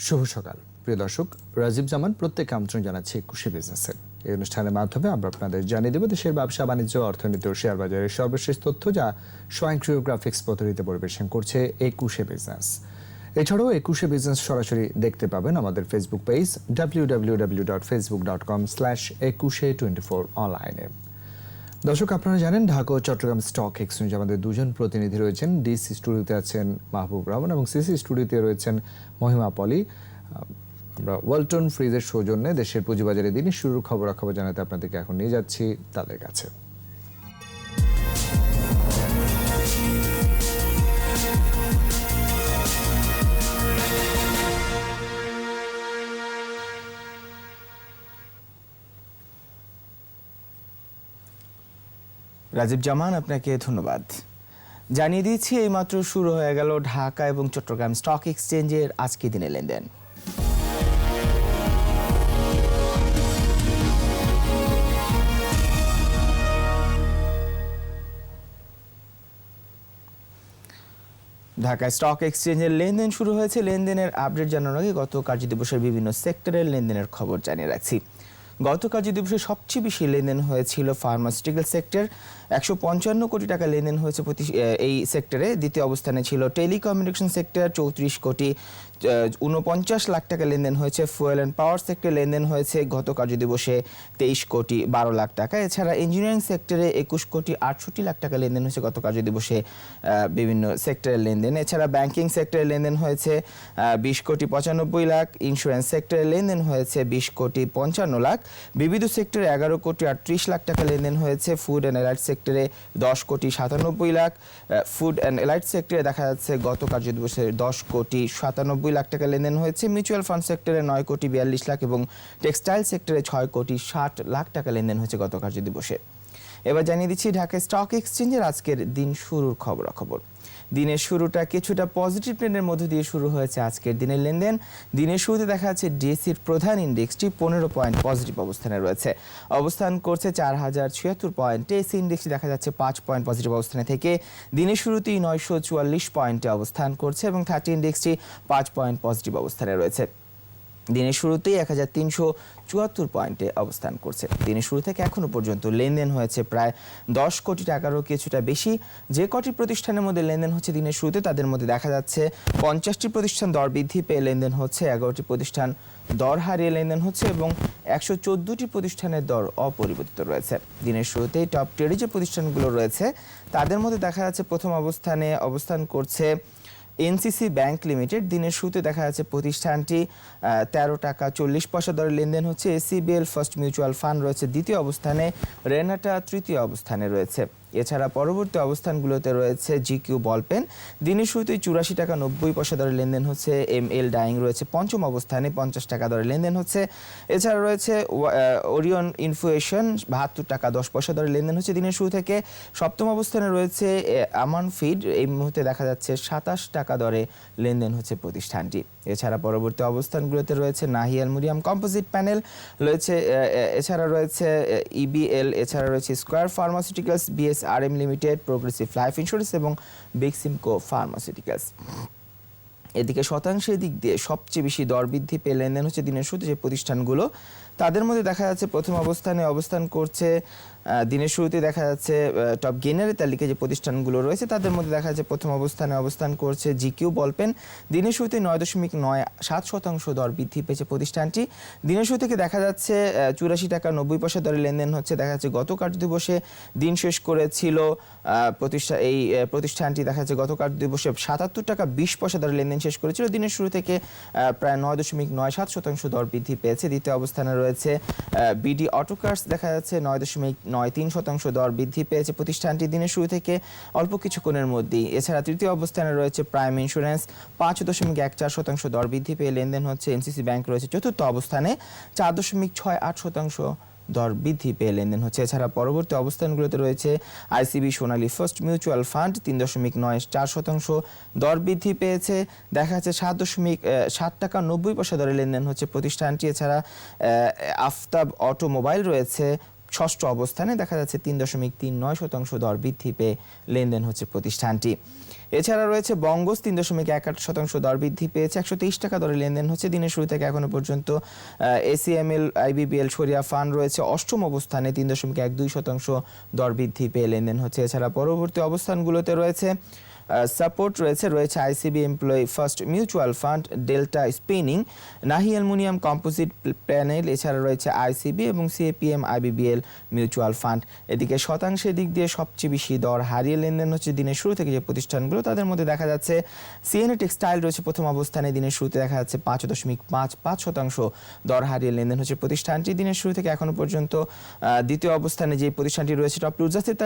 শুভ সকাল প্রিয় দর্শক, রাজীব জামান প্রত্যেক আমন্ত্রণ জানাচ্ছি একুশে বিজনেসের এই অনুষ্ঠানের মাধ্যমে আমরা আপনাদের জানিয়ে দেব দেশের ব্যবসা বাণিজ্য, অর্থনীতি ও শেয়ার বাজারের সর্বশেষ তথ্য, যা স্বয়ংক্রিয় গ্রাফিক্স পদ্ধতিতে পরিবেশন করছে একুশে বিজনেস। এছাড়াও একুশে বিজনেস সরাসরি দেখতে পাবেন আমাদের ফেসবুক পেজ www.facebook.com/ekushe24 অনলাইনে। দর্শক, আপনারা জানেন ঢাকা ও চট্টগ্রাম স্টক এক্সচেঞ্জ আমাদের দুজন প্রতিনিধি রয়েছেন। ডিসি স্টুডিওতে আছেন মাহবুব রহমান এবং সিসি স্টুডিওতে রয়েছেন মহিমা পলি। আমরা ওয়ালটন ফ্রিজের সৌজন্যে দেশের পুঁজিবাজারে দিনের শুরুর খবরাখবর জানাতে আপনাদেরকে এখন নিয়ে যাচ্ছি তাদের কাছে। রাজীব জামান, আপনাকে ধন্যবাদ। জানিয়ে দিচ্ছি এইমাত্র শুরু হয়ে গেল ঢাকা এবং চট্টগ্রাম স্টক এক্সচেঞ্জের আজকে দিনের লেনদেন। ঢাকা স্টক এক্সচেঞ্জের লেনদেন শুরু হয়েছে। লেনদেনের আপডেট জানানোর আগে গত কার্যদিবসের বিভিন্ন সেক্টরের লেনদেনের খবর জানিয়ে রাখছি। গত কার্যদিবসে সবচেয়ে বেশি লেনদেন হয়েছিল ফার্মাসিউটিক্যাল সেক্টর, 155 কোটি টাকা লেনদেন হয়েছে এই সেক্টরে। দ্বিতীয় অবস্থানে ছিল টেলিকমিউনিকেশন সেক্টর, 34 কোটি 49 লাখ টাকা লেনদেন হয়েছে। ফুয়েল অ্যান্ড পাওয়ার সেক্টরে লেনদেন হয়েছে গত কার্যদিবসে 23 কোটি 12 লাখ টাকা। এছাড়া ইঞ্জিনিয়ারিং সেক্টরে 21 কোটি 68 লাখ টাকা লেনদেন হয়েছে গত কার্যদিবসে বিভিন্ন সেক্টরের লেনদেন। এছাড়া ব্যাংকিং সেক্টরে লেনদেন হয়েছে 20 কোটি 95 লাখ। ইন্স্যুরেন্স সেক্টরে লেনদেন হয়েছে 20 কোটি 55 লাখ। বিবিধ সেক্টরে 11 কোটি 38 লাখ টাকা লেনদেন হয়েছে। ফুড অ্যান্ড এলাইট সেক্টরে 10 কোটি 97 লাখ। ফুড অ্যান্ড এলাইট সেক্টরে দেখা যাচ্ছে গত কার্যদিবসে 10 কোটি 97 লাখ টাকা লেনদেন হয়েছে। মিউচুয়াল ফান্ড সেক্টরে 9 কোটি 42 লাখ এবং টেক্সটাইল সেক্টরে 6 কোটি 60 লাখ টাকা লেনদেন হয়েছে গত কার্যদিবসে। এবার জানিয়ে দিচ্ছি ঢাকা স্টক এক্সচেঞ্জের আজকের দিন শুরুর খবরাখবর। দিনের শুরুটা কিছুটা পজিটিভ ট্রেন্ডের মধ্য দিয়ে শুরু হয়েছে আজকের দিনের লেনদেন। দিনের শুরুতে দেখা যাচ্ছে ডিএসসির প্রধান ইন্ডেক্সটি 15 পয়েন্ট পজিটিভ অবস্থানে রয়েছে, অবস্থান করছে 4076 পয়েন্ট। এসি ইন্ডেক্সটি দেখা যাচ্ছে 5 পয়েন্ট পজিটিভ অবস্থানে থেকে দিনের শুরুতেই 944 পয়েন্টে অবস্থান করছে এবং 30 ইন্ডেক্সটি 5 পয়েন্ট পজিটিভ অবস্থানে রয়েছে। দিনের শুরুতেই 1374 পয়েন্টে অবস্থান করছে। দিনের শুরু থেকে এখনো পর্যন্ত লেনদেন হয়েছে প্রায় 10 কোটি টাকারও কিছুটা বেশি। যে কটি প্রতিষ্ঠানের মধ্যে লেনদেন হচ্ছে দিনের শুরুতে, তাদের মধ্যে দেখা যাচ্ছে 50টি প্রতিষ্ঠান দর বৃদ্ধি পেয়ে লেনদেন হচ্ছে, 11টি প্রতিষ্ঠান দর হারিয়ে লেনদেন হচ্ছে এবং 114টি প্রতিষ্ঠানের দর অপরিবর্তিত রয়েছে। দিনের শুরুতেই টপ টিয়ারে যে প্রতিষ্ঠানগুলো রয়েছে তাদের মধ্যে দেখা যাচ্ছে প্রথম অবস্থানে অবস্থান করছে এনসিসি ব্যাংক লিমিটেড। দিনের শুরুতে দেখা যাচ্ছে প্রতিষ্ঠানটি 13 টাকা 40 পয়সা দরে লেনদেন হচ্ছে। এসিবিএল ফার্স্ট মিউচুয়াল ফান্ড রয়েছে দ্বিতীয় অবস্থানে, রেনাটা তৃতীয় অবস্থানে রয়েছে। এছাড়া পরবর্তী অবস্থানগুলোতে রয়েছে জিকিউ বলপেন। দিনের শুরুতেই 84 টাকা 90 পয়সা দরে লেনদেন হচ্ছে। এমএল ডাইং রয়েছে পঞ্চম অবস্থানে, 50 টাকা দরে লেনদেন হচ্ছে। এছাড়া রয়েছে ওরিয়ন ইনফুয়েশন, 72 টাকা 10 পয়সা দরে লেনদেন হচ্ছে দিনের শুরু থেকে। সপ্তম অবস্থানে রয়েছে আমান ফিড, এই মুহূর্তে দেখা যাচ্ছে 27 টাকা দরে লেনদেন হচ্ছে প্রতিষ্ঠানটি। এছাড়া পরবর্তী অবস্থানগুলোতে রয়েছে নাহি অ্যালুমিনিয়াম কম্পোজিট প্যানেল রয়েছে, এছাড়া রয়েছে ইবিএল, এছাড়া রয়েছে square pharmaceuticals, BSRM limited, progressive life insurance এবং বেক্সিমকো ফার্মাসিউটিক্যালস। এদিকে শতাংশের দিক দিয়ে সবচেয়ে বেশি দর বৃদ্ধি পেয়ে লেনদেন হচ্ছে দিনের শুরুতে যে প্রতিষ্ঠানগুলো, তাদের মধ্যে দেখা যাচ্ছে প্রথম অবস্থানে অবস্থান করছে দিনের শুরুতে দেখা যাচ্ছে টপ গেইনারের তালিকায় যে প্রতিষ্ঠানগুলো রয়েছে তাদের মধ্যে দেখা যাচ্ছে প্রথম অবস্থানে অবস্থান করছে জিকিউ বলপেন। দিনের শুরুতে 9.97% দর বৃদ্ধি পেয়েছে প্রতিষ্ঠানটি। দিনের শুরু থেকে দেখা যাচ্ছে 84 টাকা 90 পয়সা দরে লেনদেন হচ্ছে। দেখা যাচ্ছে গত কার্যদিবসে দিন শেষ করেছিল এই প্রতিষ্ঠানটি দেখা যাচ্ছে গত কার্যদিবসে 77 টাকা 20 পয়সা দরে লেনদেন শেষ করেছিল। দিনের শুরু থেকে প্রায় 9.97% দর বৃদ্ধি পেয়েছে। দ্বিতীয় অবস্থানে রয়েছে বিডি অটোকার্স, দেখা যাচ্ছে 9.93% দর বৃদ্ধি পেয়েছে প্রতিষ্ঠানটি দিনের শুরু থেকে অল্প কিছুক্ষণের মধ্যেই। এছাড়া তৃতীয় অবস্থানে রয়েছে প্রাইম ইন্স্যুরেন্স, 5.14% দর বৃদ্ধি পেয়ে লেনদেন হচ্ছে। এনসিসি ব্যাংক রয়েছে চতুর্থ অবস্থানে, 4.68% দর বৃদ্ধি পেয়ে লেনদেন হচ্ছে। এছাড়া পরবর্তী অবস্থানগুলোতে রয়েছে আইসিবি সোনালী ফার্স্ট মিউচুয়াল ফান্ড, 3.94% দর বৃদ্ধি পেয়েছে। দেখা যাচ্ছে 7.7 টাকা 90 পয়সা দরে লেনদেন হচ্ছে প্রতিষ্ঠানটি। এছাড়া আফতাব অটোমোবাইল রয়েছে ষষ্ঠ অবস্থানে দেখা যাচ্ছে 3.39% দর বৃদ্ধি পেয়ে লেনদেন হচ্ছে প্রতিষ্ঠানটি। এছাড়া রয়েছে বঙ্গজ 3.18% দর বৃদ্ধি পেয়েছে, 123 টাকা দরে লেনদেন হচ্ছে। দিনের শুরু থেকে এখনো পর্যন্ত এসিএমএল আইবিবিএল শরিয়া ফান্ড রয়েছে অষ্টম অবস্থানে 3.12% দর বৃদ্ধি পেয়ে লেনদেন হচ্ছে। এছাড়া পরবর্তী অবস্থানগুলোতে রয়েছে সাপোর্ট রয়েছে ICB employee first mutual fund, delta spinning, নাহি অ্যালুমিনিয়াম কম্পোজিট প্যানেল, এছাড়া রয়েছে আইসিবি এবং সিএপিএম আইবিবিএল মিউচুয়াল ফান্ড। এদিকে শতাংশের দিক দিয়ে সবচেয়ে বেশি দর হারিয়ে লেনদেন হচ্ছে দিনের শুরু থেকে যে প্রতিষ্ঠানগুলো, তাদের মধ্যে দেখা যাচ্ছে সিএনএ টেক্সটাইল রয়েছে প্রথম অবস্থানে। দিনের শুরুতে দেখা যাচ্ছে 5.55% দর হারিয়ে লেনদেন হচ্ছে প্রতিষ্ঠানটি। দিনের শুরু থেকে এখনো পর্যন্ত দ্বিতীয় অবস্থানে যে প্রতিষ্ঠানটি রয়েছে টপ লুজার্সের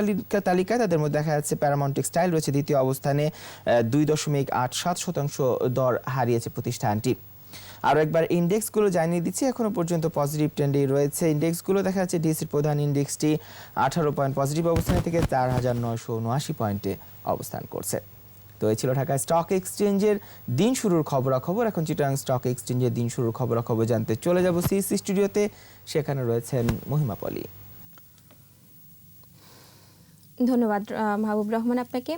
তালিকায়, তাদের মধ্যে দেখা যাচ্ছে প্যারামাউন্ট টেক্সটাইল রয়েছে দ্বিতীয় অবস্থানে, 2.87% দর হারিয়েছে প্রতিষ্ঠানটি। আরও একবার ইন্ডেক্সগুলো জানিয়ে দিচ্ছি, এখনো পর্যন্ত পজিটিভ ট্রেন্ডেই রয়েছে ইন্ডেক্সগুলো। দেখা যাচ্ছে ডিএসইর প্রধান ইন্ডেক্সটি 18 পয়েন্ট পজিটিভ অবস্থানে থেকে 4,979 পয়েন্টে অবস্থান করছে। তো এই ছিল ঢাকা স্টক এক্সচেঞ্জের দিন শুরুর খবরাখবর। এখন চিটাগাং স্টক এক্সচেঞ্জের দিন শুরুর খবরাখবর জানতে চলে যাব সিএসসি স্টুডিওতে। সেখানে রয়েছেন মহিমা পলি। ধন্যবাদ মাহবুব রহমান আপনাকে।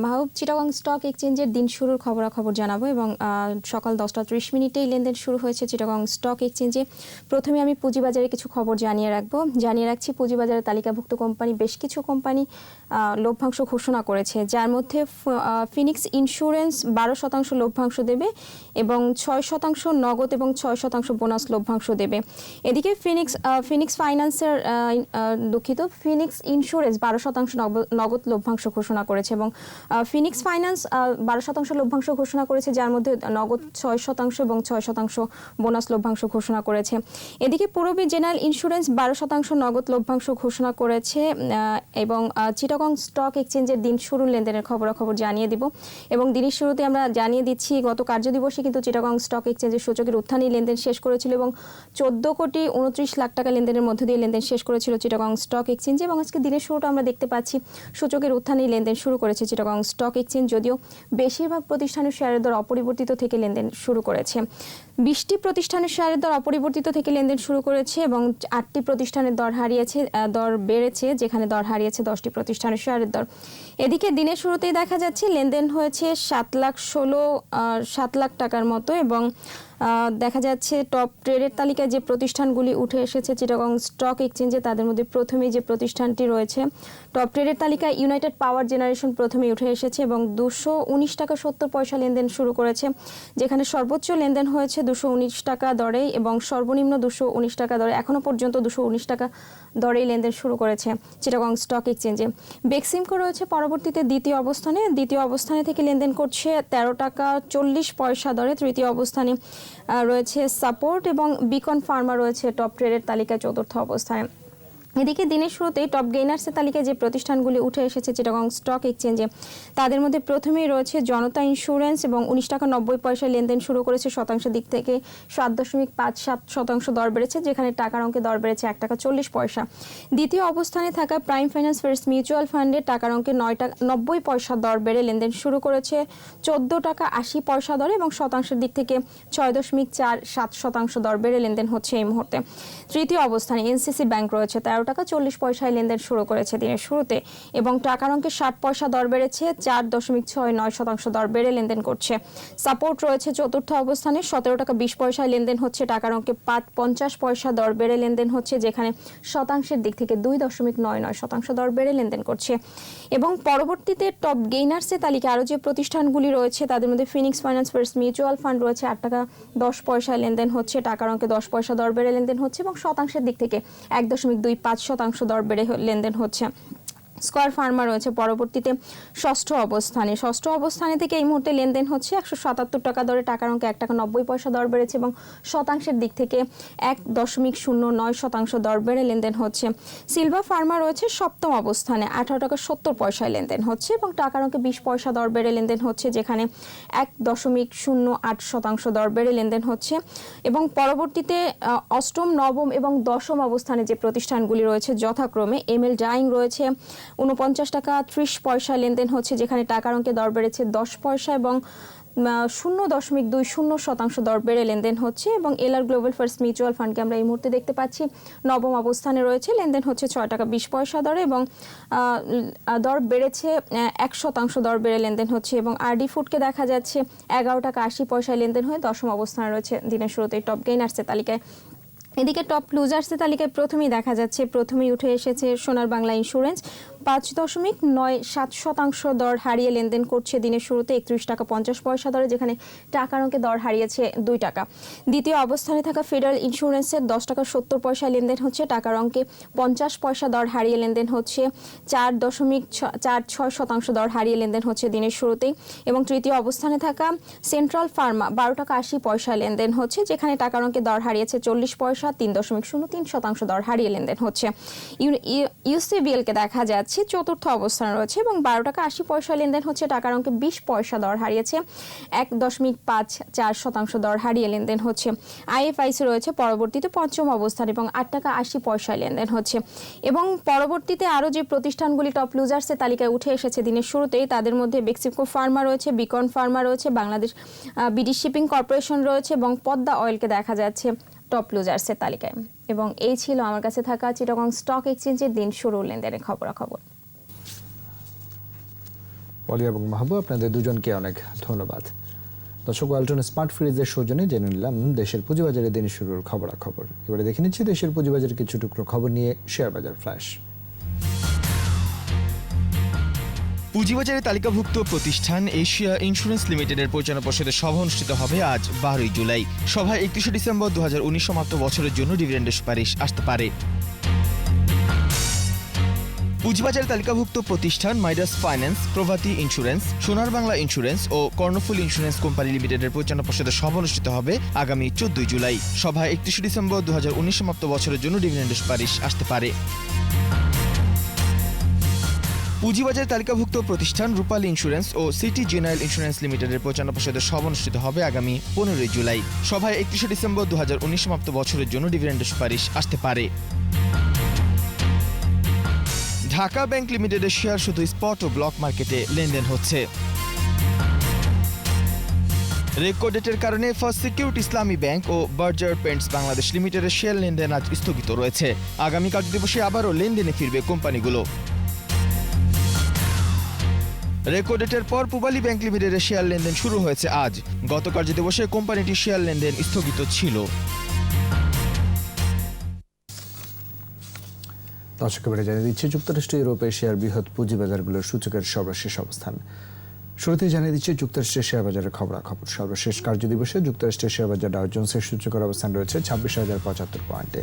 মাহবুব, চিটাগং স্টক এক্সচেঞ্জের দিন শুরুর খবরাখবর জানাবো এবং সকাল 10টা 30 লেনদেন শুরু হয়েছে চিটাগং স্টক এক্সচেঞ্জে। প্রথমে আমি পুঁজিবাজারে কিছু খবর জানিয়ে রাখছি পুঁজিবাজারে তালিকাভুক্ত কোম্পানি, বেশ কিছু কোম্পানি লভ্যাংশ ঘোষণা করেছে, যার মধ্যে ফিনিক্স ইন্স্যুরেন্স 12% লভ্যাংশ দেবে এবং 6% নগদ এবং 6% বোনাস লভ্যাংশ দেবে। এদিকে ফিনিক্স ফাইন্যান্সের ফিনিক্স ইন্স্যুরেন্স 12% নগদ লভ্যাংশ ঘোষণা করেছে এবং ফিনিক্স ফাইন্যান্স 12% লভ্যাংশ ঘোষণা করেছে, যার মধ্যে নগদ 6% এবং 6% বোনাস লভ্যাংশ ঘোষণা করেছে। এদিকে পূরবী জেনারেল ইন্স্যুরেন্স 12% নগদ লভ্যাংশ ঘোষণা করেছে এবং চিটাগং স্টক এক্সচেঞ্জের দিন শুরু লেনদেনের খবরাখবর জানিয়ে দিব এবং দিনের শুরুতে আমরা জানিয়ে দিচ্ছি গত কার্যদিবসে কিন্তু চিটাগং স্টক এক্সচেঞ্জের সূচকের উত্থানী লেনদেন শেষ করেছিল এবং 14,29,00,000 টাকা লেনদেনের মধ্য দিয়ে লেনদেন শেষ করেছিল চিটাগং স্টক এক্সচেঞ্জ। এবং আজকে দিনের শুরুটা আমরা দেখতে পাচ্ছি সূচকের উত্থানী লেনদেন শুরু করেছে চিটাগং স্টক এক্সচেঞ্জ, যদিও বেশিরভাগ প্রতিষ্ঠানের শেয়ারের দর অপরিবর্তিত থেকে লেনদেন শুরু করেছে। 20টি প্রতিষ্ঠানের শেয়ারের দর অপরিবর্তিত থেকে লেনদেন শুরু করেছে এবং 8টি প্রতিষ্ঠানের দর বেড়েছে, যেখানে দর হারিয়েছে 10টি প্রতিষ্ঠানের শেয়ারের দর। এদিকে দিনের শুরুতেই দেখা যাচ্ছে লেনদেন হয়েছে 7 লাখ টাকার মতো এবং দেখা যাচ্ছে টপ ট্রেডের তালিকায় যে প্রতিষ্ঠানগুলি উঠে এসেছে চিটাগং স্টক এক্সচেঞ্জে, তাদের মধ্যে প্রথমেই যে প্রতিষ্ঠানটি রয়েছে টপ ট্রেডের তালিকায় ইউনাইটেড পাওয়ার জেনারেশন প্রথমেই উঠে এসেছে এবং 219 টাকা 70 পয়সা লেনদেন শুরু করেছে, যেখানে সর্বোচ্চ লেনদেন হয়েছে 219 টাকা দরে এবং সর্বনিম্ন 219 টাকা দরে। এখনও পর্যন্ত 219 টাকা দরেই লেনদেন শুরু করেছে চিটাগং স্টক এক্সচেঞ্জে। বেক্সিমকো রয়েছে পরবর্তীতে দ্বিতীয় অবস্থানে থেকে লেনদেন করছে 13 টাকা 40 পয়সা দরে। তৃতীয় অবস্থানে রয়েছে সাপোর্ট এবং বিকন ফার্মা রয়েছে টপ ট্রেডের তালিকায় 4র্থ অবস্থানে। এদিকে দিনের শুরুতেই টপ গেইনার্সের তালিকায় যে প্রতিষ্ঠানগুলি উঠে এসেছে চিটাগং স্টক এক্সচেঞ্জে, তাদের মধ্যে প্রথমেই রয়েছে জনতা ইন্স্যুরেন্স এবং 19 টাকা 90 পয়সা লেনদেন শুরু করেছে। শতাংশের দিক থেকে 7.57% দর বেড়েছে, যেখানে টাকার অঙ্কে দর বেড়েছে 1 টাকা 40 পয়সা। দ্বিতীয় অবস্থানে থাকা প্রাইম ফাইন্যান্স ফার্স্ট মিউচুয়াল ফান্ডে টাকার অঙ্কে 9 টাকা 90 পয়সা দর বেড়ে লেনদেন শুরু করেছে 14 টাকা 80 পয়সা দরে এবং শতাংশের দিক থেকে 6.47% দর বেড়ে লেনদেন হচ্ছে এই মুহূর্তে। তৃতীয় অবস্থানে এনসিসি ব্যাংক রয়েছে 13 টাকা 40 পয়সায় লেনদেন শুরু করেছে দিনের শুরুতে এবং টাকার অঙ্কে 60 পয়সা দর বেড়েছে, 4.69% দর বেড়ে লেনদেন করছে। সাপোর্ট রয়েছে 4র্থ অবস্থানে 17 টাকা 20 পয়সায় লেনদেন হচ্ছে, টাকার অঙ্কে 50 পয়সা দর বেড়ে লেনদেন হচ্ছে, যেখানে শতাংশের দিক থেকে 2.99% দর বেড়ে লেনদেন করছে। এবং পরবর্তীতে টপ গেইনার্সের তালিকায় আরও যে প্রতিষ্ঠানগুলি রয়েছে তাদের মধ্যে Phoenix finance first mutual fund রয়েছে 8 টাকা 10 পয়সায় লেনদেন হচ্ছে, টাকার অঙ্কে 10 পয়সা দর বেড়ে লেনদেন হচ্ছে এবং শতাংশের দিক থেকে 1.25% দর বেড়ে লেনদেন হচ্ছে। স্কয়ার ফার্মা রয়েছে পরবর্তীতে ষষ্ঠ অবস্থানে থেকে এই মুহূর্তে লেনদেন হচ্ছে 177 টাকা দরে, টাকার অঙ্কে 1 টাকা 90 পয়সা দর বেড়েছে এবং শতাংশের দিক থেকে 1.09% দর বেড়ে লেনদেন হচ্ছে। সিলভা ফার্মা রয়েছে সপ্তম অবস্থানে 18 টাকা 70 পয়সায় লেনদেন হচ্ছে এবং টাকার অঙ্কে 20 পয়সা দর বেড়ে লেনদেন হচ্ছে, যেখানে 1.08% দর বেড়ে লেনদেন হচ্ছে। এবং পরবর্তীতে অষ্টম, নবম এবং দশম অবস্থানে যে প্রতিষ্ঠানগুলি রয়েছে যথাক্রমে এমএল ডাইং রয়েছে 49 টাকা 30 পয়সা লেনদেন হচ্ছে, যেখানে টাকার অঙ্কে দর বেড়েছে 10 পয়সা এবং 0.20% দর বেড়ে লেনদেন হচ্ছে এবং এলআর গ্লোবাল ফার্স্ট মিউচুয়াল ফান্ডকে আমরা এই মুহূর্তে দেখতে পাচ্ছি নবম অবস্থানে রয়েছে, লেনদেন হচ্ছে 6 টাকা 20 পয়সা দরে এবং দর বেড়েছে 1% দর বেড়ে লেনদেন হচ্ছে এবং আরডি ফুডকে দেখা যাচ্ছে 11 টাকা 80 পয়সায় লেনদেন হয়ে দশম অবস্থানে রয়েছে দিনের শুরুতেই টপ গেইনার্সের তালিকায়। এদিকে টপ লুজার্সের তালিকায় প্রথমেই উঠে এসেছে সোনার বাংলা ইন্স্যুরেন্স 5.97% দর হারিয়ে লেনদেন করছে দিনের শুরুতে 31 টাকা 50 পয়সা দরে, যেখানে টাকার অঙ্কে দর হারিয়েছে 2 টাকা। দ্বিতীয় অবস্থানে থাকা ফেডারেল ইন্স্যুরেন্সের 10 টাকা 70 পয়সায় লেনদেন হচ্ছে, টাকার অঙ্কে 50 পয়সা দর হারিয়ে লেনদেন হচ্ছে, 4.46% দর হারিয়ে লেনদেন হচ্ছে দিনের শুরুতেই। এবং তৃতীয় অবস্থানে থাকা সেন্ট্রাল ফার্মা 12 টাকা 80 পয়সায় লেনদেন হচ্ছে, যেখানে টাকার অঙ্কে দর হারিয়েছে 40 পয়সা, 3.03% দর হারিয়ে লেনদেন হচ্ছে। ইউসিবিএল কে দেখা যাচ্ছে চতুর্থ অবস্থানে রয়েছে এবং 12 টাকা 80 পয়সা লেনদেন হচ্ছে, টাকার অঙ্কে 20 পয়সা দর হারিয়েছে, 1.54% দর হারিয়ে লেনদেন হচ্ছে। আইএফআইসি রয়েছে পরবর্তীতে পঞ্চম অবস্থান এবং 8 টাকা 80 পয়সায় লেনদেন হচ্ছে। এবং পরবর্তীতে আরও যে প্রতিষ্ঠানগুলি টপ লুজার্সের তালিকায় উঠে এসেছে দিনের শুরুতেই, তাদের মধ্যে বেক্সিমকো ফার্মা রয়েছে, বিকন ফার্মা রয়েছে, বাংলাদেশ বিডি শিপিং কর্পোরেশন রয়েছে এবং পদ্মা অয়েলকে দেখা যাচ্ছে টপ লুজার্সের তালিকায়। এবং এই ছিল আমার কাছে থাকা চিটাগং স্টক এক্সচেঞ্জের দিন শুরুর লেনদেনের খবরাখবর। পলি এবং মাহবুব, আপনাদের দুজনকে অনেক ধন্যবাদ। দর্শক, ওয়ালটন স্মার্ট ফ্রিজের সৌজন্যে জেনে নিলাম দেশের পুঁজিবাজারে দিন শুরুর খবরাখবর। এবারে দেখে নিচ্ছি দেশের পুঁজিবাজারের কিছু টুকরো খবর নিয়ে শেয়ার বাজার ফ্ল্যাশ। পুঁজিবাজারে তালিকাভুক্ত প্রতিষ্ঠান এশিয়া ইন্স্যুরেন্স লিমিটেডের পরিচালনা পর্ষদের সভা অনুষ্ঠিত হবে আজ 12 জুলাই। সভায় 31 ডিসেম্বর 2019 সমাপ্ত বছরের জন্য ডিভিডেন্ডের সুপারিশ আসতে পারে। পুঁজিবাজারে তালিকাভুক্ত প্রতিষ্ঠান মাইডাস ফাইন্যান্স, প্রভাতী ইন্স্যুরেন্স, সোনার বাংলা ইন্স্যুরেন্স ও কর্ণফুল ইন্স্যুরেন্স কোম্পানি লিমিটেডের পরিচালনা পর্ষদের সভা অনুষ্ঠিত হবে আগামী 14 জুলাই। সভায় 31 ডিসেম্বর 2019 সমাপ্ত বছরের জন্য ডিভিডেন্ডের সুপারিশ আসতে পারে। পুঁজিবাজারে তালিকাভুক্ত প্রতিষ্ঠান রূপালী ইন্স্যুরেন্স ও সিটি জেনারেল ইন্স্যুরেন্স লিমিটেডের পরিচালনা পর্ষদের সভা অনুষ্ঠিত হবে আগামী 15 জুলাই। সভায় 31 ডিসেম্বর 2019 সমাপ্ত বছরের জন্য ডিভিডেন্ডের সুপারিশ আসতে পারে। ঢাকা ব্যাংক লিমিটেডের শেয়ার শুধু স্পট ও ব্লক মার্কেটে লেনদেন হচ্ছে। রেকর্ড ডেটের কারণে ফার্স্ট সিকিউরিটি ইসলামী ব্যাংক ও বার্জার পেন্টস বাংলাদেশ লিমিটেডের শেয়ার লেনদেন আজ স্থগিত রয়েছে। আগামী কার্যদিবসে আবারও লেনদেনে ফিরবে কোম্পানিগুলো। রেকর্ড ডেটের পর পূবালী ব্যাংক লিমিটেডের শেয়ার লেনদেন শুরু হয়েছে আজ। গত কার্যদিবসে কোম্পানিটির শেয়ার লেনদেন স্থগিত ছিল। দর্শক, এবারে জানিয়ে দিচ্ছি যুক্তরাষ্ট্র ইউরোপের শেয়ার বৃহৎ পুঁজিবাজারগুলোর সূচকের সর্বশেষ অবস্থান। শুরুতেই জানিয়ে দিচ্ছি যুক্তরাষ্ট্রের শেয়ার বাজারের খবরাখবর। সর্বশেষ কার্যদিবসে যুক্তরাষ্ট্রের শেয়ার বাজার ডাও জোন্সের সূচকের অবস্থান রয়েছে 26,075 পয়েন্টে।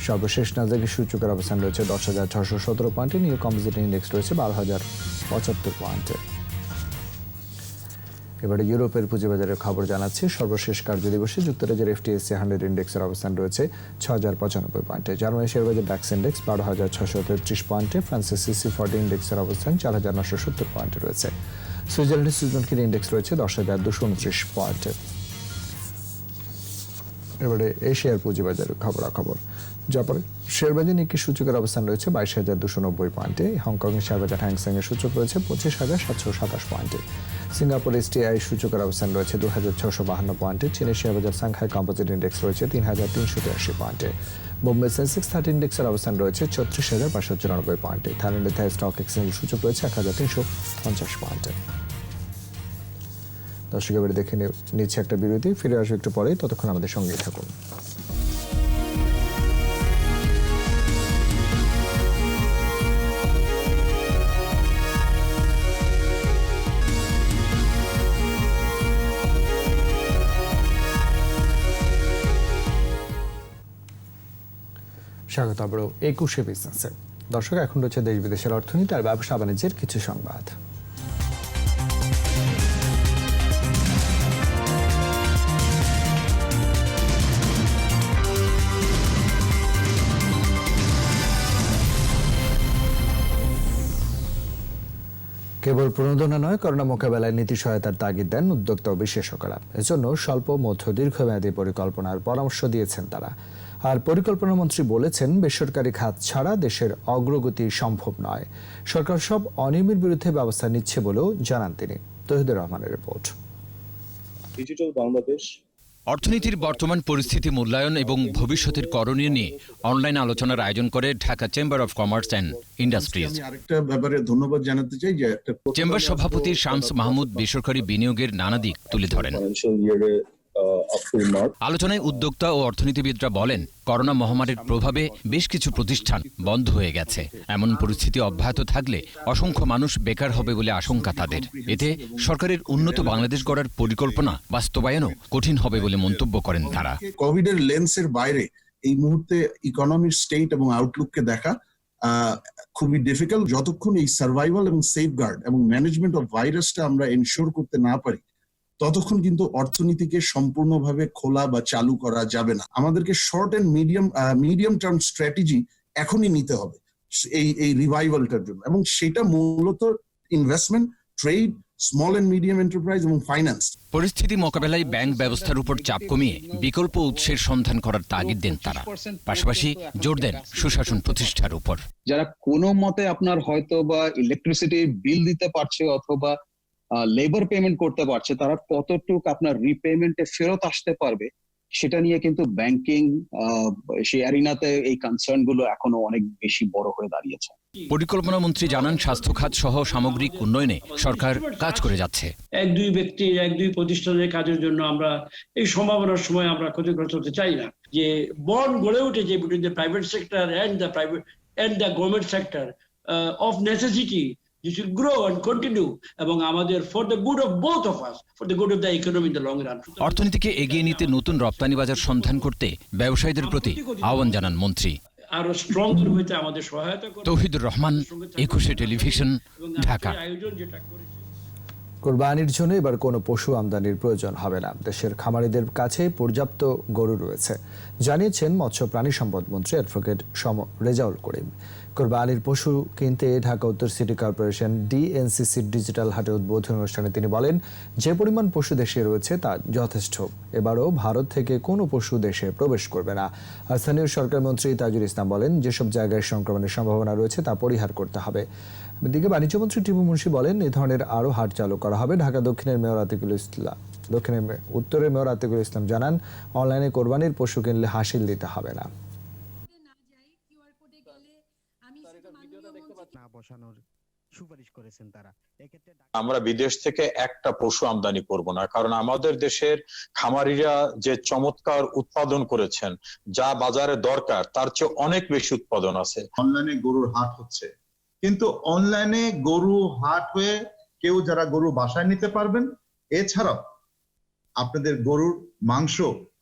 সর্বশেষ নাসদাকের সূচকের অবস্থান রয়েছে 10,617 পয়েন্টে। নিউ কম্পোজিট ইন্ডেক্স রয়েছে 12,075 পয়েন্টে। এবারে ইউরোপের পুঁজিবাজারের খবর জানাচ্ছি। সর্বশেষ কার্যদিবসে যুক্তরাজ্যের FTSE 100 ইন্ডেক্সের অবস্থান রয়েছে 6,095 পয়েন্টে। জার্মানি শেয়ার বাজার ডাক্স ইন্ডেক্স 12,633 পয়েন্টে। ফ্রান্সের CAC 40 ইন্ডেক্সের অবস্থান 4,970 পয়েন্টে রয়েছে। সুইজারল্যান্ডের সুজনকির ইন্ডেক্স রয়েছে 10,229 পয়েন্টে। এবারে এশিয়ার পুঁজিবাজারের খবরাখবর। জাপানের শেয়ারবাজার নিক্কি সূচকের অবস্থান রয়েছে 22,290 পয়েন্টে। হংকংয়ের শেয়ারবাজার হ্যাংসেং এর সূচক রয়েছে 25,727 পয়েন্টে। সিঙ্গাপুর STI সূচকের অবস্থান রয়েছে 2,652 পয়েন্টে। চীনের শেয়ারবাজার সাংহাই কম্পোজিট ইন্ডেক্স রয়েছে 3,383 পয়েন্টে। বোম্বে সেন্সেক্স 30 ইন্ডেক্সের অবস্থান রয়েছে 36,594 পয়েন্টে। থাইল্যান্ডের থাই স্টক এক্সচেঞ্জের সূচক রয়েছে 1,350 পয়েন্টে। দর্শক, এবারে দেখে নিচ্ছে একটা বিরতি, ফিরে আসবে একটু পরে, ততক্ষণ আমাদের সঙ্গেই থাকুন। স্বাগত আবারও 21 বিজনেসে। দর্শক, এখন রয়েছে দেশ বিদেশের অর্থনীতি আর ব্যবসা বাণিজ্যের কিছু সংবাদ। কেবল প্রণোদনা নয়, করোনা মোকাবেলায় নীতি সহায়তার তাগিদ দেন উদ্যোক্তা ও বিশেষজ্ঞরা। এজন্য স্বল্প মধ্য দীর্ঘমেয়াদী পরিকল্পনার পরামর্শ দিয়েছেন তারা। আর পরিকল্পনা মন্ত্রী বলেছেন, বেসরকারি খাত ছাড়া দেশের অগ্রগতি সম্ভব নয়। সরকার সব অনিয়মের বিরুদ্ধে ব্যবস্থা নিচ্ছে বলেও জানান তিনি। তৌহিদুর রহমানের রিপোর্ট। ডিজিটাল বাংলাদেশ। অর্থনীতির বর্তমান পরিস্থিতি মূল্যায়ন এবং ভবিষ্যতের করণীয় নিয়ে অনলাইন আলোচনার আয়োজন করে Dhaka chamber of commerce and industries. আমি আরেকটা ব্যাপারে ধন্যবাদ জানাতে চাই যে চেম্বার সভাপতি শামস মাহমুদ বেসরকারি বিনিয়োগের নানা দিক তুলে ধরেন। আলোচনায় উদ্যোক্তা ও অর্থনীতিবিদরা বলেন, করোনা মহামারীর প্রভাবে বেশ কিছু প্রতিষ্ঠান বন্ধ হয়ে গেছে। এমন পরিস্থিতি অব্যাহত থাকলে অসংখ্য মানুষ বেকার হবে বলে আশঙ্কা তাদের। এতে সরকারের উন্নত বাংলাদেশ গড়ার পরিকল্পনা বাস্তবায়নও কঠিন হবে বলে মন্তব্য করেন তারা। কোভিড এর লেন্সের বাইরে এই মুহূর্তে ইকোনমির স্টেট এবং আউটলুককে দেখা খুবই ডিফিকাল্ট। যতক্ষণ এই সার্ভাইভাল এবং সেফগার্ড এবং ম্যানেজমেন্ট অফ ভাইরাসটা আমরা এনশিওর করতে না পারি, ততক্ষণ কিন্তু অর্থনীতিকে সম্পূর্ণভাবে খোলা বা চালু করা যাবে না। আমাদেরকে short and medium term strategy এখনই নিতে হবে এই রিভাইভালটার জন্য, এবং সেটা মূলত investment, trade, small and medium enterprise এবং ফাইন্যান্স। পরিস্থিতি মোকাবেলায় ব্যাংক ব্যবস্থার উপর চাপ কমিয়ে বিকল্প উৎসের সন্ধান করার তাগিদ দেন তারা। পাশাপাশি জোর দেন সুশাসন প্রতিষ্ঠার উপর। যারা কোনো মতে আপনার হয়তো বা ইলেকট্রিসিটি বিল দিতে পারছে অথবা লেবার পেমেন্ট করতে পারছে, তারা কতটুক আপনার রিপেমেন্টে ফেরত আসতে পারবে সেটা নিয়ে কিন্তু ব্যাংকিং সেই অ্যারিনাতে এই কনসার্ন গুলো এখনো অনেক বেশি বড় হয়ে দাঁড়িয়েছে। পরিকল্পনা মন্ত্রী জানান, স্বাস্থ্য খাত সহ সামগ্রিক উন্নয়নে সরকার কাজ করে যাচ্ছে। এক দুই ব্যক্তি, এক দুই প্রতিষ্ঠানের কাজের জন্য আমরা এই সম্ভাবনার সময় আমরা ক্ষতিগ্রস্ত হতে চাই না। যে বন্ড গড়ে উঠেছে between the private sector and the government sector of necessity, you should grow and continue, এবং আমাদের for the good of both of us, for the good of the economy in the long run. অর্থনীতিকে এগিয়ে নিতে নতুন রপ্তানি বাজার সন্ধান করতে ব্যবসায়ীদের প্রতি আহ্বান জানান মন্ত্রী। আরো স্ট্রং হইতে আমাদের সহায়তা করুন। তৌহিদুর রহমান, 21 টেলিভিশন, ঢাকা। আয়োজন যেটা করেছে, কোরবানির জন্য এবার কোনো পশু আমদানির প্রয়োজন হবে না। দেশের খামারিদের কাছে পর্যাপ্ত গরু রয়েছে, জানিয়েছেন মৎস্য প্রাণী সম্পদ মন্ত্রী অ্যাডভোকেট রেজাউল করিম। কোরবানির পশু কিনতে ঢাকা উত্তর সিটি কর্পোরেশন ডিএনসিসি ডিজিটাল হাটে উদ্বোধন অনুষ্ঠানে তিনি বলেন, যে পরিমাণ পশু দেশে রয়েছে তা যথেষ্ট। এবারও ভারত থেকে কোনো পশু দেশে প্রবেশ করবে না। আর স্থানীয় সরকার মন্ত্রী তাজুল ইসলাম বলেন, যেসব জায়গায় সংক্রমণের সম্ভাবনা রয়েছে তা পরিহার করতে হবে। এদিকে বাণিজ্যমন্ত্রী টিপু মুন্সি বলেন, এই ধরনের আরও হাট চালু করা হবে। ঢাকা দক্ষিণের মেয়র উত্তরের মেয়র আতিকুল ইসলাম জানান, অনলাইনে কোরবানির পশু কিনলে হাসিল দিতে হবে না। আমরা বিদেশ থেকে একটা পশু আমদানি করব না, কারণ আমাদের দেশের খামারিরা যে চমৎকার উৎপাদন করেছেন, যা বাজারে দরকার তার চেয়ে অনেক বেশি উৎপাদন আছে। অনলাইনে গরুর হাট হচ্ছে, কিন্তু অনলাইনে গরু হাট হয়ে কেউ যারা গরু বাসায় নিতে পারবেন, এছাড়াও আপনাদের গরুর মাংস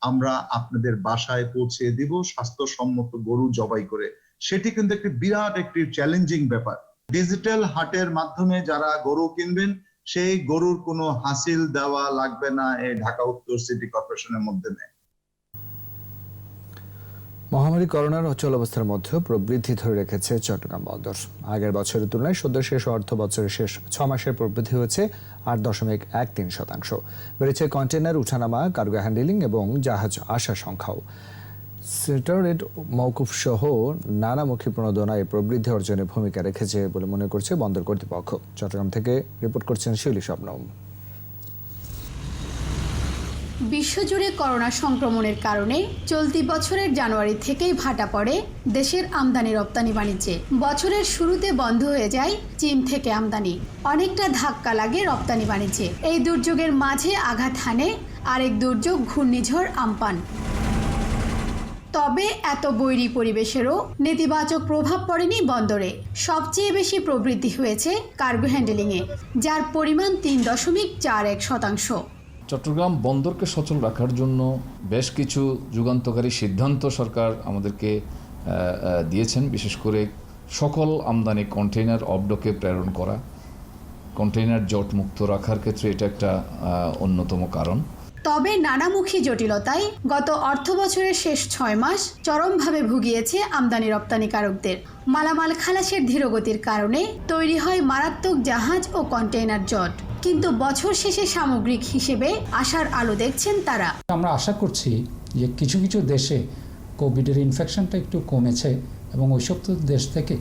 আমরা আপনাদের বাসায় পৌঁছে দিব স্বাস্থ্যসম্মত গরু জবাই করে। সেটি কিন্তু একটি বিরাট একটি চ্যালেঞ্জিং ব্যাপার। ডিজিটাল হাটের মাধ্যমে যারা গরু কিনবেন, সেই গরুর কোনো হাসিল দেওয়া লাগবে না এই ঢাকা উত্তর সিটি কর্পোরেশনের মধ্যে। মহামারী করোনার অচল অবস্থার মধ্যেও প্রবৃদ্ধি ধরে রেখেছে চট্টগ্রাম বন্দর। আগের বছরের তুলনায় সদ্য শেষ অর্থ বছরের শেষ 6 মাসের প্রবৃদ্ধি হয়েছে 8.13%। বেড়েছে কন্টেনার উঠানামা, কার্গো হ্যান্ডেলিং এবং জাহাজ আসার সংখ্যাও। সেন্টার রেট মওকুফ সহ নানামুখী প্রণোদনায় প্রবৃদ্ধি অর্জনে ভূমিকা রেখেছে বলে মনে করছে বন্দর কর্তৃপক্ষ। চট্টগ্রাম থেকে রিপোর্ট করছেন শিউলি শবনম। বিশ্বজুড়ে করোনা সংক্রমণের কারণে চলতি বছরের জানুয়ারি থেকেই ভাটা পড়ে দেশের আমদানি রপ্তানি বাণিজ্যে। বছরের শুরুতে বন্ধ হয়ে যায় চীন থেকে আমদানি, অনেকটা ধাক্কা লাগে রপ্তানি বাণিজ্যে। এই দুর্যোগের মাঝে আঘাত হানে আরেক দুর্যোগ, ঘূর্ণিঝড় আম্পান। তবে এত বৈরী পরিবেশেরও নেতিবাচক প্রভাব পড়েনি বন্দরে। সবচেয়ে বেশি প্রবৃদ্ধি হয়েছে কার্গো হ্যান্ডেলিংয়ে, যার পরিমাণ 3.41%। চট্টগ্রাম বন্দরকে সচল রাখার জন্য বেশ কিছু যুগান্তকারী সিদ্ধান্ত সরকার আমাদেরকে দিয়েছেন। বিশেষ করে সকল আমদানি কন্টেইনার অবডকে প্রেরণ করা, কন্টেইনার জট মুক্ত রাখার ক্ষেত্রে এটা একটা অন্যতম কারণ। তবে নানামুখী জটিলতায় গত অর্থ বছরের শেষ 6 মাস চরমভাবে ভুগিয়েছে আমদানি রপ্তানিকারকদের। মালামাল খালাসের ধীরগতির কারণে তৈরি হয় মারাত্মক জাহাজ ও কন্টেইনার জট, কিন্তু বছর শেষে সামগ্রিক হিসেবে আশার আলো দেখছেন তারা। আমরা আশা করছি যে কিছু কিছু দেশে কোভিডের ইনফেকশনটা একটু কমেছে এবং ওইসব দেশ থেকে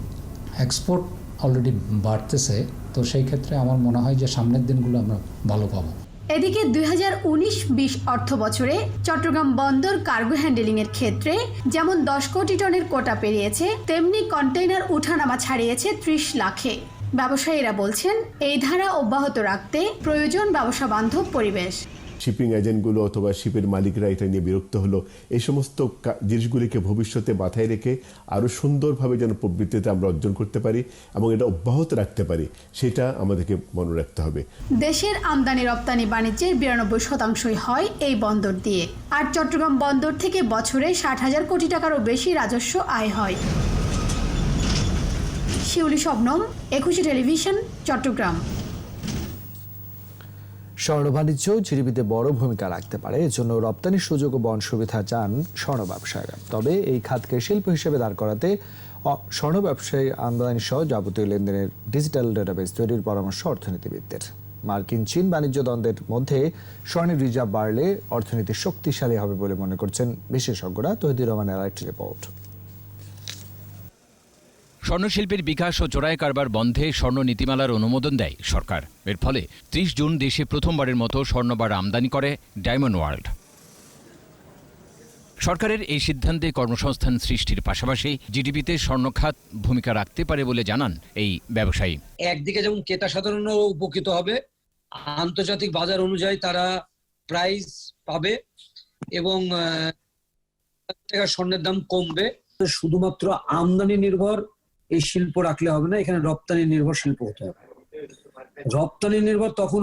এক্সপোর্ট অলরেডি বাড়তেছে। তো সেই ক্ষেত্রে আমার মনে হয় যে সামনের দিনগুলো আমরা ভালো পাবো। এদিকে 2019-20 অর্থ বছরে চট্টগ্রাম বন্দর কার্গো হ্যান্ডেলিং এর ক্ষেত্রে যেমন 10 কোটি টনের কোটা পেরিয়েছে, তেমনি কন্টেইনার উঠানামা ছাড়িয়েছে 30 লাখে। ব্যবসায়ীরা বলছেন এই ধারা অব্যাহত রাখতে প্রয়োজন ব্যবসা বান্ধব পরিবেশ। শিপিং এজেন্টগুলো অথবা শিপের মালিকরা এটা নিয়ে বিরক্ত হলো। এই সমস্ত জিনিসগুলিকে ভবিষ্যতে মাথায় রেখে আরও সুন্দরভাবে যেন প্রবৃত্তিতে আমরা অর্জন করতে পারি এবং এটা অব্যাহত রাখতে পারি, সেটা আমাদেরকে মনে রাখতে হবে। দেশের আমদানি রপ্তানি বাণিজ্যের 92% হয় এই বন্দর দিয়ে, আর চট্টগ্রাম বন্দর থেকে বছরে 60,000 কোটি টাকারও বেশি রাজস্ব আয় হয়। শিউলি শবনম, 21 টেলিভিশন, চট্টগ্রাম। স্বর্ণ বাণিজ্য জিডিপিতে বড় ভূমিকা রাখতে পারে, এজন্য রপ্তানির সুযোগ ও বন্ড সুবিধা চান স্বর্ণ ব্যবসায়ীরা। তবে এই খাতকে শিল্প হিসেবে দাঁড় করাতে স্বর্ণ ব্যবসায়ী আমদানি সহ যাবতীয় লেনদেনের ডিজিটাল ডেটাবেস তৈরির পরামর্শ অর্থনীতিবিদদের। মার্কিন চীন বাণিজ্য দ্বন্দ্বের মধ্যে স্বর্ণের রিজার্ভ বাড়লে অর্থনীতি শক্তিশালী হবে বলে মনে করছেন বিশেষজ্ঞরা। তহিদুর রহমানের আরেকটি রিপোর্ট। স্বর্ণশিল্পের বিকাশ ও চোরাই কারবার বন্ধে স্বর্ণ নীতিমালার অনুমোদন দেয় সরকার। এর ফলে 30 জুন দেশে প্রথমবারের মতো স্বর্ণবার আমদানি করে ডায়মন্ড ওয়ার্ল্ড। সরকারের এই সিদ্ধান্তে কর্মসংস্থান সৃষ্টির পাশাপাশি জিডিপিতে স্বর্ণ খাত ভূমিকা রাখতে পারে বলে জানান এই ব্যবসায়ী। একদিকে যেমন ক্রেতা সাধারণ উপকৃত হবে, আন্তর্জাতিক বাজার অনুযায়ী তারা প্রাইস পাবে এবং স্বর্ণের দাম কমবে। শুধুমাত্র আমদানি নির্ভর এই শিল্প রাখলে হবে না, এখানে রপ্তানি নির্ভর শিল্প হতে হবে। রপ্তানি নির্ভর তখন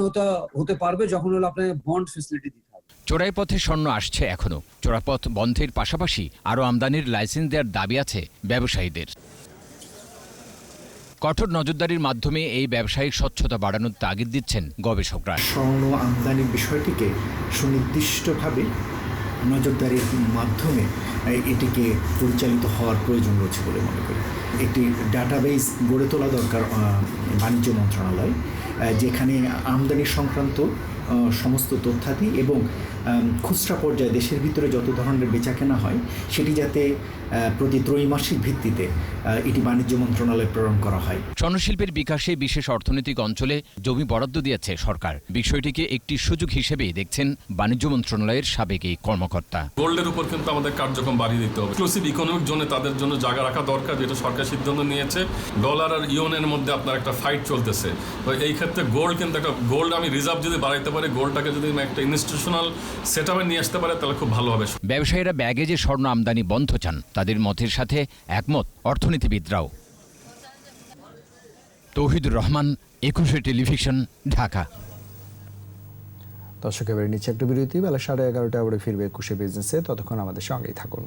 হতে পারবে যখন হলো আপনার বন্ড ফেসিলিটি দিতে হবে। চোরাই পথে স্বর্ণ আসছে এখনো। চোরাপথ বন্ধের পাশাপাশি আরও আমদানির লাইসেন্স দেওয়ার দাবি আছে ব্যবসায়ীদের। কঠোর নজরদারির মাধ্যমে এই ব্যবসায়িক স্বচ্ছতা বাড়ানোর তাগিদ দিচ্ছেন গবেষকরা। স্বর্ণ আমদানির বিষয়টিকে সুনির্দিষ্টভাবে নজরদারির মাধ্যমে এটিকে পরিচালিত হওয়ার প্রয়োজন রয়েছে বলে মনে করি। একটি ডাটাবেস গড়ে তোলা দরকার বাণিজ্য মন্ত্রণালয়, যেখানে আমদানি সংক্রান্ত সমস্ত তথ্যাদি এবং খুচরা পর্যায়ে দেশের ভিতরে যত ধরনের বেচাকেনা হয় সেটি যাতে প্রতি ত্রৈমাসিক ভিত্তিতে এটি বাণিজ্য মন্ত্রণালয়ে প্রেরণ করা হয়। স্বর্ণশিল্পের বিকাশে বিশেষ অর্থনৈতিক অঞ্চলে জমি বরাদ্দ দিয়েছে সরকার। বিষয়টিকে একটি সুযোগ হিসেবেই দেখছেন বাণিজ্য মন্ত্রণালয়ের সাবেক এই কর্মকর্তা। গোল্ডের উপর কিন্তু আমাদের কার্যক্রম বাড়িয়ে দিতে হবে। এক্সক্লুসিভ ইকোনমিক জোনে তাদের জন্য জায়গা রাখা দরকার, যেটা সরকার সিদ্ধান্ত নিয়েছে। ডলার আর ইউনের মধ্যে আপনার একটা ফাইট চলতেছে, তো এই ক্ষেত্রে গোল্ড কিন্তু একটা গোল্ড আমি রিজার্ভ যদি বাড়াইতে পারি, গোল্ডটাকে যদি একটা ইনস্টিটিউশনাল সেটআপে নিয়ে আসতে পারে তাহলে খুব ভালো হবে। ব্যবসায়ীরা ব্যাগে যে স্বর্ণ আমদানি বন্ধ চান, তাদের মতের সাথে একমত অর্থনীতিবিদরাও। তৌহিদুর রহমান, 21 টেলিভিশন, ঢাকা। দর্শক, এবারে নিচে একটা বিরতি। বেলা 11:30 আবার ফিরবে 21 বিজনেসে। ততক্ষণ আমাদের সঙ্গেই থাকুন।